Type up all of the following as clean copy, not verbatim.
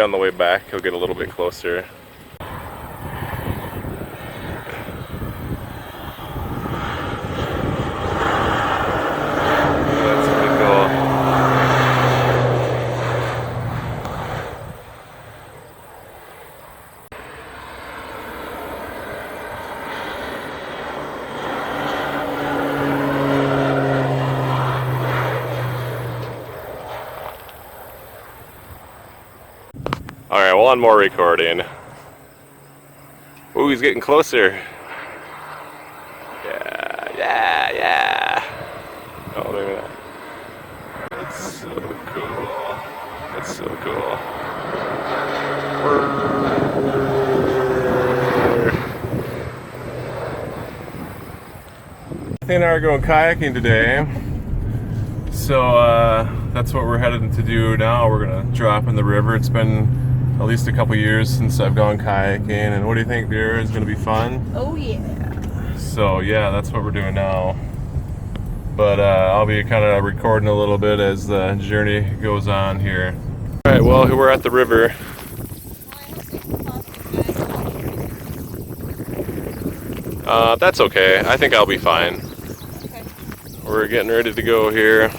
on the way back he'll get a little bit closer. That's pretty cool. Alright, well, on more recording. Ooh, he's getting closer. Yeah. Oh, look at that. That's so cool. That's so cool. Anthony and I are going kayaking today. So that's what we're headed to do now. We're gonna drop in the river. It's been at least a couple years since I've gone kayaking, and what do you think, dear? Is gonna be fun? Oh yeah. So yeah, that's what we're doing now. But I'll be kind of recording a little bit as the journey goes on here. All right, well, we're at the river. That's okay. I think I'll be fine. Okay. We're getting ready to go here.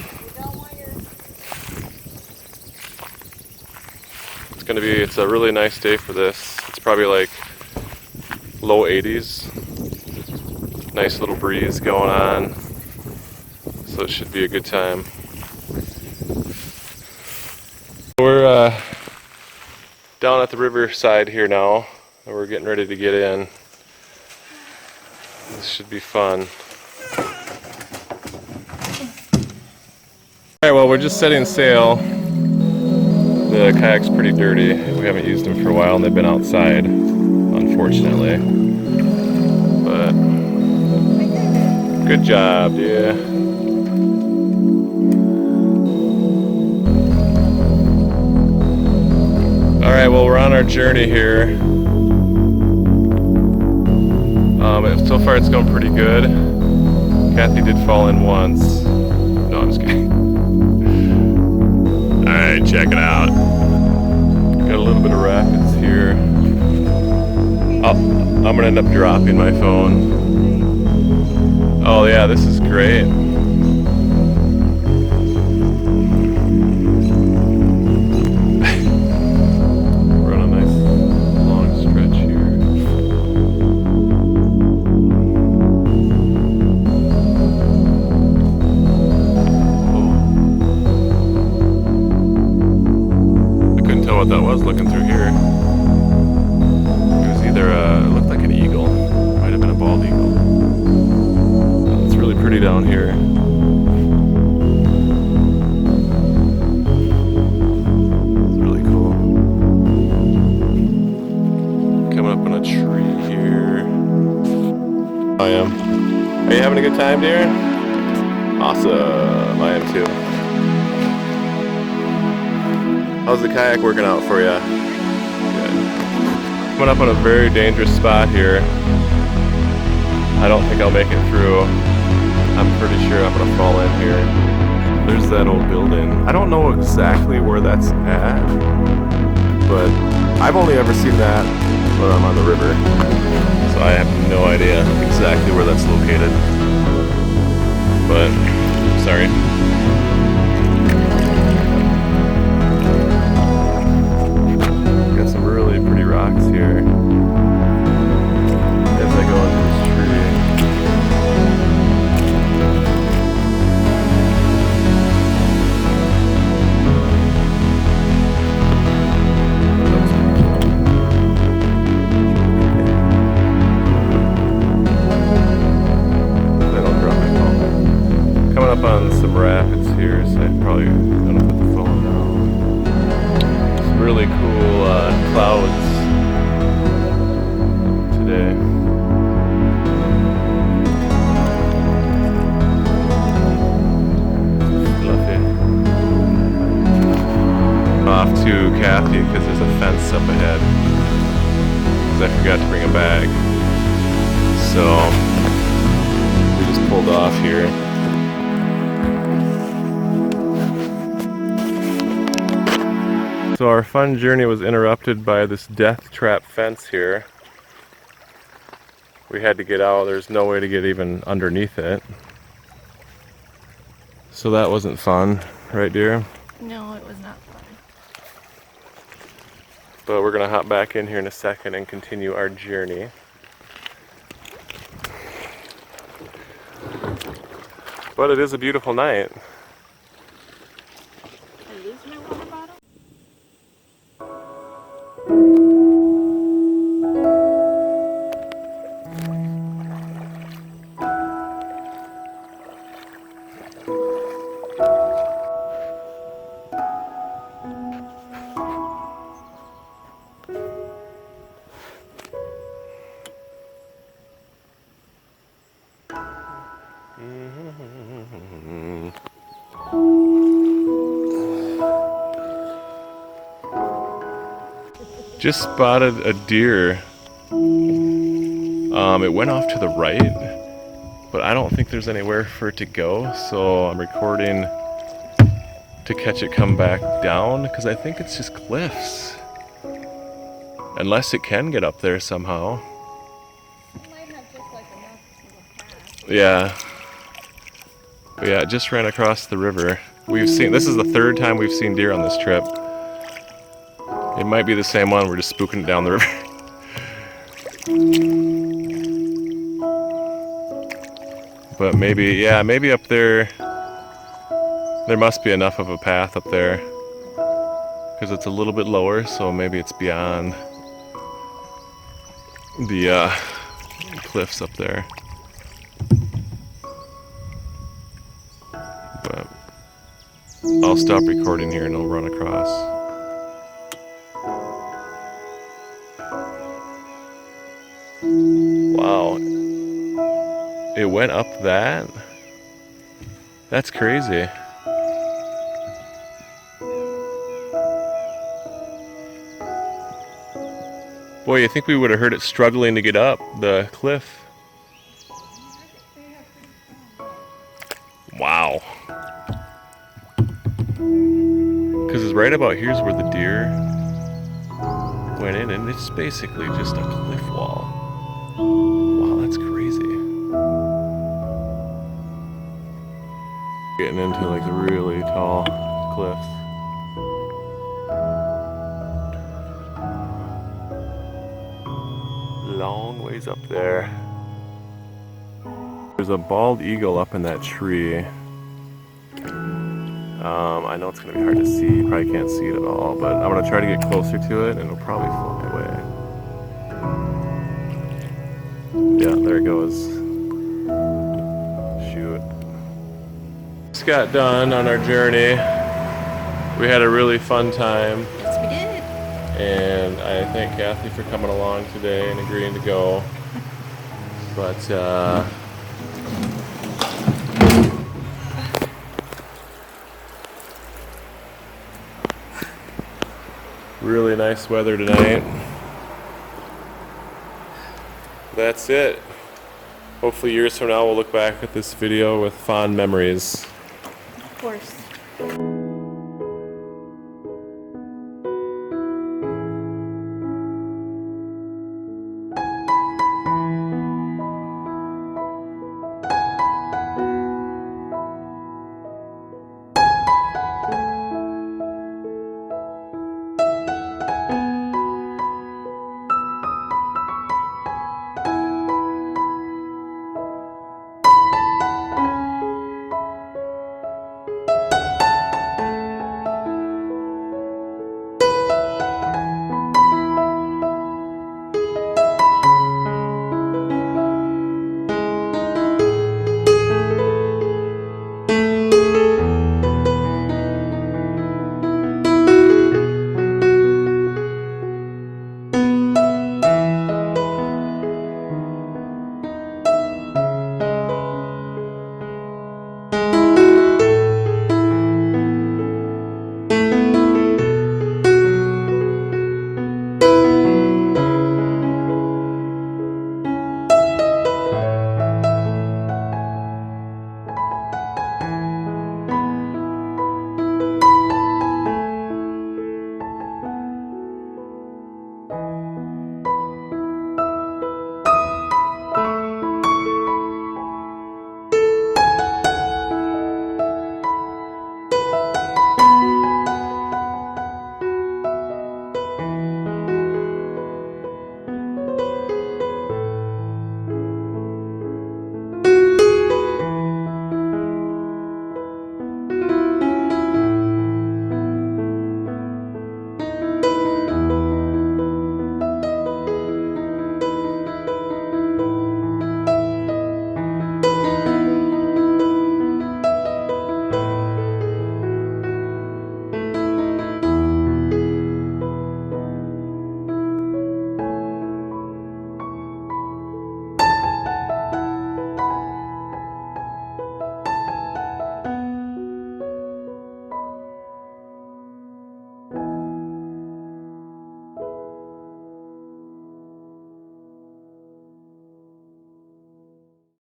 It's a really nice day for this. It's probably like low 80s. Nice little breeze going on. So it should be a good time. We're down at the riverside here now, and we're getting ready to get in. This should be fun. Alright, well, we're just setting sail. The kayak's pretty dirty. We haven't used them for a while, and they've been outside, unfortunately. But good job, yeah. Alright, well, we're on our journey here. So far it's going pretty good. Kathy did fall in once. No, I'm just kidding. Alright, check it out. Got a little bit of rapids here. I'm gonna end up dropping my phone. Oh yeah, this is great. We're on a nice long stretch here. What that was looking through here. It was either it looked like an eagle. Might have been a bald eagle. It's really pretty down here. It's really cool. Coming up on a tree here. I am. Are you having a good time, dear? Awesome. I am too. How's the kayak working out for you? Good. Coming up on a very dangerous spot here. I don't think I'll make it through. I'm pretty sure I'm gonna fall in here. There's that old building. I don't know exactly where that's at, but I've only ever seen that when I'm on the river. So I have no idea exactly where that's located. But, sorry. Really pretty rocks here as I go into this tree. Then I'll drop my phone. Coming up on some rapids here, so I'm probably gonna put the phone down. Some really cool clouds today. Fluffy. I'm off to Kathy because there's a fence up ahead. Because I forgot to bring a bag. So we just pulled off here. So our fun journey was interrupted by this death trap fence here. We had to get out. There's no way to get even underneath it. So that wasn't fun, right dear? No, it was not fun. But we're gonna hop back in here in a second and continue our journey. But it is a beautiful night. I lose my water bottle? Just spotted a deer. It went off to the right, but I don't think there's anywhere for it to go, so I'm recording to catch it come back down, because I think it's just cliffs. Unless it can get up there somehow. It might have just like enough of a path. Yeah. But yeah, it just ran across the river. This is the third time we've seen deer on this trip. It might be the same one, we're just spooking it down the river. But maybe up there, there must be enough of a path up there. Because it's a little bit lower, so maybe it's beyond the cliffs up there. But I'll stop recording here and I'll run across. Wow. It went up that? That's crazy. Boy, you think we would have heard it struggling to get up the cliff. Wow. Because it's right about here's where the deer went in, and it's basically just a cliff wall. Wow, that's crazy. Getting into like the really tall cliffs. Long ways up there. There's a bald eagle up in that tree. I know it's going to be hard to see. You probably can't see it at all, but I'm going to try to get closer to it and it'll probably fly away. Yeah, there it goes. Shoot. Just got done on our journey. We had a really fun time. Yes, we did. And I thank Kathy for coming along today and agreeing to go. But really nice weather tonight. That's it. Hopefully years from now we'll look back at this video with fond memories. Of course. Bye.